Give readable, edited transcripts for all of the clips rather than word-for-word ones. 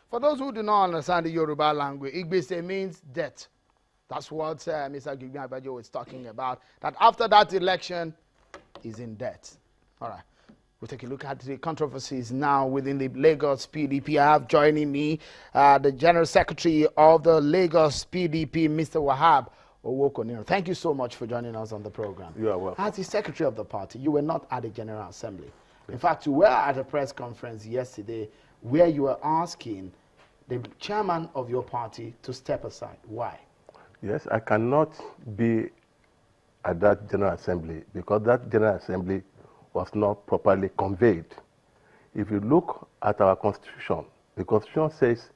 For those who do not understand the Yoruba language, Igbese means debt. That's what Mr. Gigbi Abajo was talking about. That after that election, he's in debt. All right. We'll take a look at the controversies now within the Lagos PDP. I have joining me the General Secretary of the Lagos PDP, Mr. Wahab Owokoniro. Thank you so much for joining us on the program. You are welcome. As the Secretary of the party, you were not at the General Assembly. In fact, you were at a press conference yesterday where you were asking the chairman of your party to step aside. Why? Yes, I cannot be at that General Assembly because that General Assembly was not properly conveyed. If you look at our Constitution, the Constitution says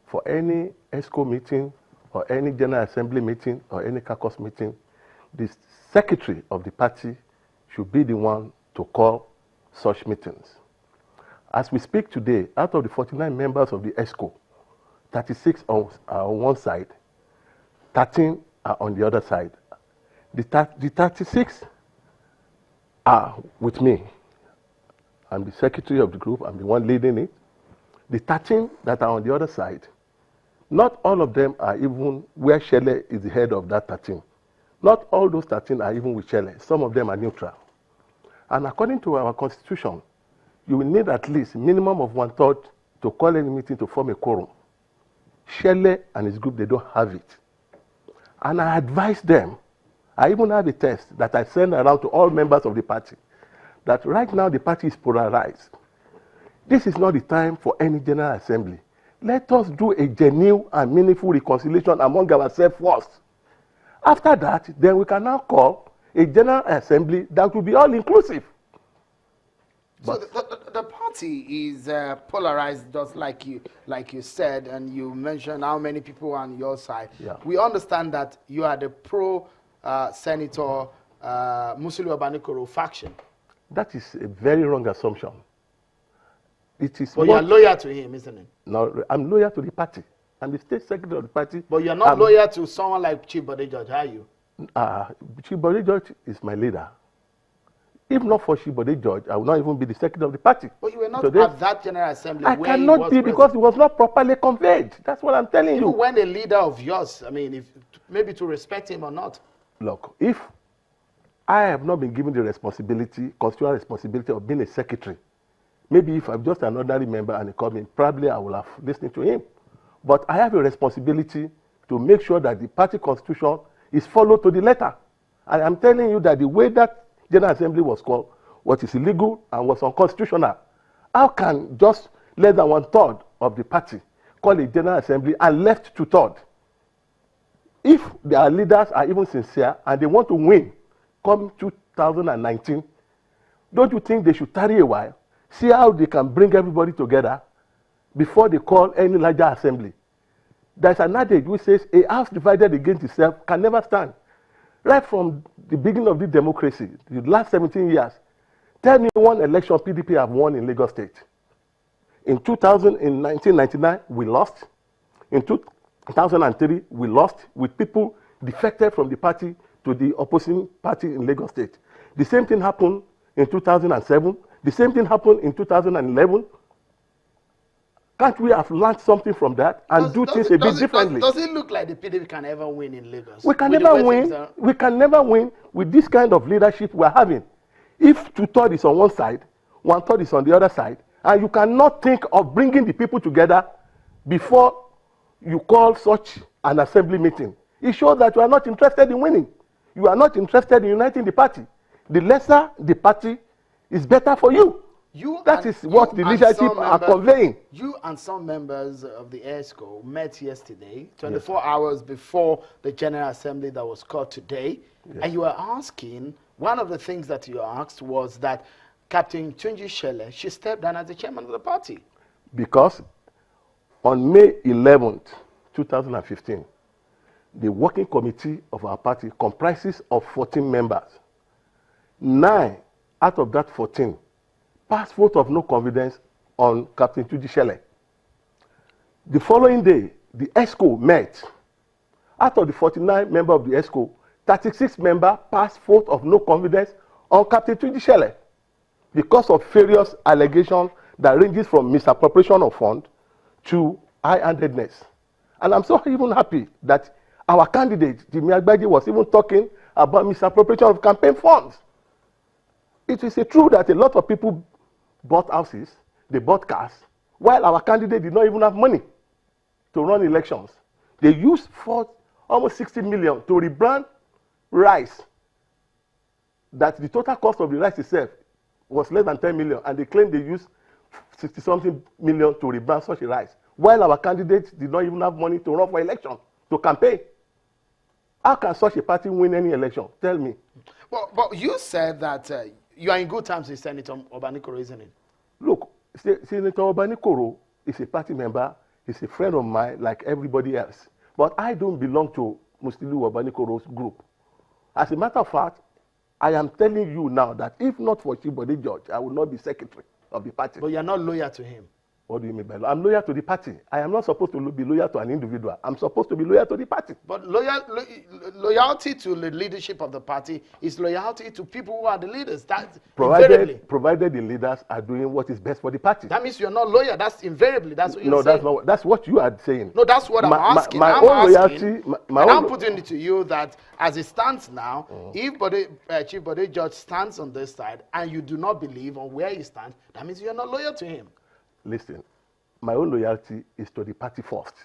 for any ESCO meeting or any General Assembly meeting or any caucus meeting, the secretary of the party should be the one to call such meetings. As we speak today, out of the 49 members of the ESCO, 36 are on one side, 13 are on the other side. The 36 are with me. I'm the secretary of the group. I'm the one leading it. The 13 that are on the other side, not all of them are even where Shele is the head of that 13. Not all those 13 are even with Shele. Some of them are neutral. And according to our constitution, you will need at least minimum of 1/3 to call any meeting to form a quorum. Shele and his group, they don't have it. And I advise them, I even have a test that I send around to all members of the party, that right now the party is polarized. This is not the time for any General Assembly. Let us do a genuine and meaningful reconciliation among ourselves first. After that, then we can now call a General Assembly that will be all-inclusive. So the party is polarized, just like you said, and you mentioned how many people are on your side. Yeah. We understand that you are the pro-Senator Musili Obanikoro faction. That is a very wrong assumption. It is. But you are loyal to him, isn't it? No, I'm loyal to the party. I'm the state secretary of the party. But you're not loyal to someone like Chief Bode George, are you? Chief Bode George is my leader. If not for Chief Bode George, I would not even be the secretary of the party. But you were not today, at that General Assembly. I where cannot be because it was not properly conveyed. That's what I'm telling you. Even when a leader of yours, I mean, if maybe to respect him or not. Look, if I have not been given the responsibility, constitutional responsibility of being a secretary, maybe if I'm just an ordinary member and he called me, probably I will have listened to him. But I have a responsibility to make sure that the party constitution is followed to the letter. And I'm telling you that the way that General Assembly was called, what is illegal and was unconstitutional. How can just less than 1/3 of the party call a General Assembly and left 2/3? If their leaders are even sincere and they want to win come 2019, don't you think they should tarry a while, see how they can bring everybody together before they call any larger assembly? There's an adage which says a house divided against itself can never stand. Right from the beginning of the democracy, the last 17 years, tell me one election PDP have won in Lagos State. In 1999, we lost. In 2003, we lost with people defected from the party to the opposing party in Lagos State. The same thing happened in 2007. The same thing happened in 2011. Can't we have learned something from that and do things a bit differently? Does it look like the PDP can ever win in Lagos? We can never win. We can never win with this kind of leadership we're having. If 2/3 is on one side, 1/3 is on the other side, and you cannot think of bringing the people together before you call such an assembly meeting, it shows that you are not interested in winning. You are not interested in uniting the party. The lesser the party is better for you. That is what the leadership are conveying. You and some members of the ESCO met yesterday, 24 hours before the General Assembly that was called today, and you were asking, one of the things that you asked was that Captain Tunji Shele should step down as the chairman of the party. Because on May 11th, 2015, the working committee of our party comprises of 14 members. 9 out of that 14 passed vote of no confidence on Captain Tunji Shele. The following day, the ESCO met. Out of the 49 members of the ESCO, 36 members passed vote of no confidence on Captain Tunji Shele because of various allegations that ranges from misappropriation of funds to high-handedness. And I'm so even happy that our candidate, Jimmy Agbaje, was even talking about misappropriation of campaign funds. It is true that a lot of people bought houses, they bought cars, while our candidate did not even have money to run elections. They used almost 60 million to rebrand rice, that the total cost of the rice itself was less than 10 million, and they claim they used 60-something million to rebrand such a rice, while our candidate did not even have money to run for election, to campaign. How can such a party win any election? Tell me. Well, but you said that you are in good terms with Senator Obanikoro, isn't it? Look, Senator Obanikoro is a party member, he's a friend of mine like everybody else. But I don't belong to Muslilu Obanikoro's group. As a matter of fact, I am telling you now that if not for Chibode George, I would not be secretary of the party. But you are not loyal to him. What do you mean by loyal? I'm loyal to the party. I am not supposed to be loyal to an individual. I'm supposed to be loyal to the party. But loyalty to the leadership of the party is loyalty to people who are the leaders. That's invariably. Provided the leaders are doing what is best for the party. That means you're not loyal. That's invariably. That's what you're saying. No, that's not. That's what you are saying. No, that's what I'm asking. My own loyalty. I'm putting it to you that as it stands now, if Chief Bode George stands on this side and you do not believe on where he stands, that means you're not loyal to him. Listen, my own loyalty is to the party first,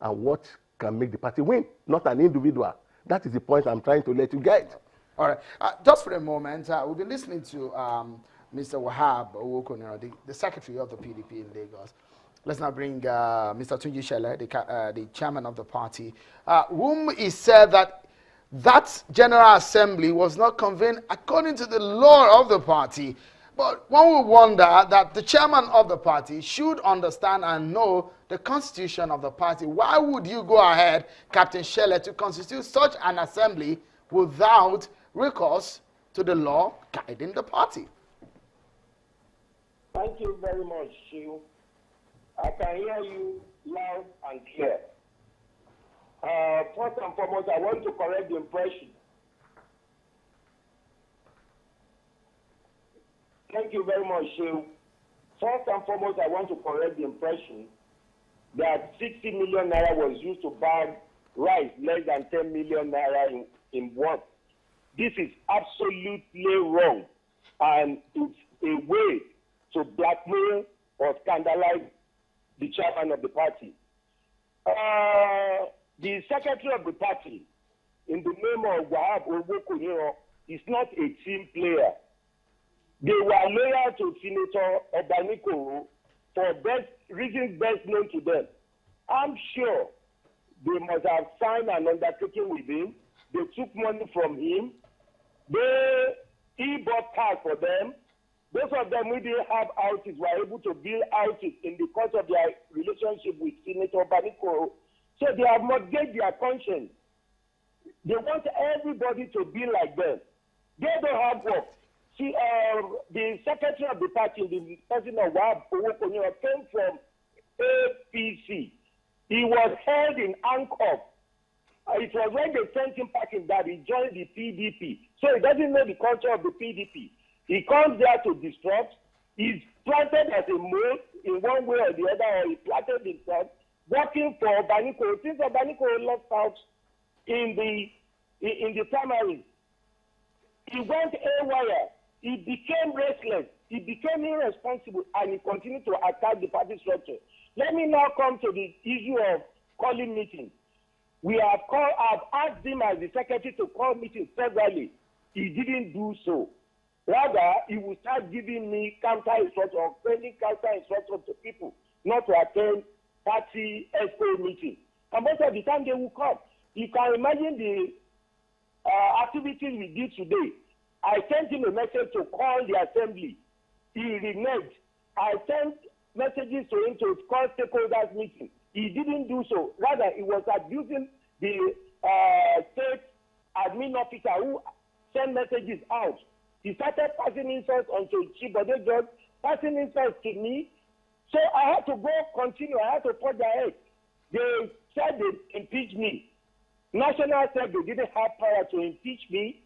and what can make the party win, not an individual. That is the point I'm trying to let you get. All right. Just for a moment, we'll be listening to Mr. Wahab Owokoniro, the secretary of the PDP in Lagos. Let's now bring Mr. Tunji Shele, the chairman of the party, whom he said that General Assembly was not convened according to the law of the party. But one will wonder that the chairman of the party should understand and know the constitution of the party. Why would you go ahead, Captain Shele, to constitute such an assembly without recourse to the law guiding the party? Thank you very much, Shiu. I can hear you loud and clear. First and foremost, I want to correct the impression. Thank you very much, Shiu. First and foremost, I want to correct the impression that 60 million naira was used to buy rice less than 10 million naira in one. This is absolutely wrong, and it's a way to blackmail or scandalize the chairman of the party. The secretary of the party, in the name of Wahab Owokoniro, is not a team player. They were loyal to Senator Obanikoro for reasons best known to them. I'm sure they must have signed an undertaking with him. They took money from him. He bought cars for them. Those of them who didn't have houses were able to build houses in the course of their relationship with Senator Obanikoro. So they have mortgaged their conscience. They want everybody to be like them. They don't have work. See, the secretary of the party, the person of Wahab Owokoniro, came from APC. He was held in handcuffs. It was when they sent him packing that he joined the PDP. So he doesn't know the culture of the PDP. He comes there to disrupt. He's planted as a mole in one way or the other, or he planted himself, working for Obanikoro. Since Obanikoro lost out in the primaries, he went haywire. He became restless. He became irresponsible, and he continued to attack the party structure. Let me now come to the issue of calling meetings. I've asked him as the secretary to call meetings severally. He didn't do so. Rather, he will start giving me counter instructions or sending counter instructions to people not to attend party expo meetings. And most of the time they will come. You can imagine the activities we did today. I sent him a message to call the assembly. He reneged. I sent messages to him to call stakeholders meeting. He didn't do so. Rather, he was abusing the state admin officer who sent messages out. He started passing insults onto Chief Bode George, passing insults to me. So I had to continue. I had to put their head. They said they impeached me. National said they didn't have power to impeach me.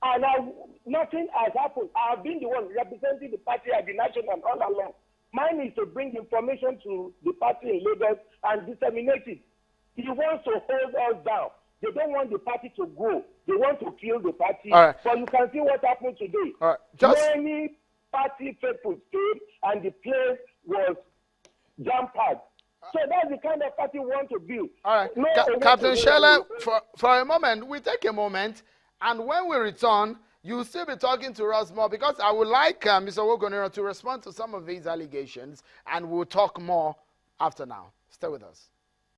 And nothing has happened. I've been the one representing the party at the national all along. Mine is to bring information to the party in Lagos and disseminate it. He wants to hold us down. They don't want the party to grow. They want to kill the party. All right. But you can see what happened today. All right. Just many party people came and the place was jam-packed. So that's the kind of party we want to build. all right. No, Captain Shella, for a moment, we take a moment, and when we return, you'll still be talking to us more, because I would like Mr. Wogonero to respond to some of these allegations, and we'll talk more after now. Stay with us.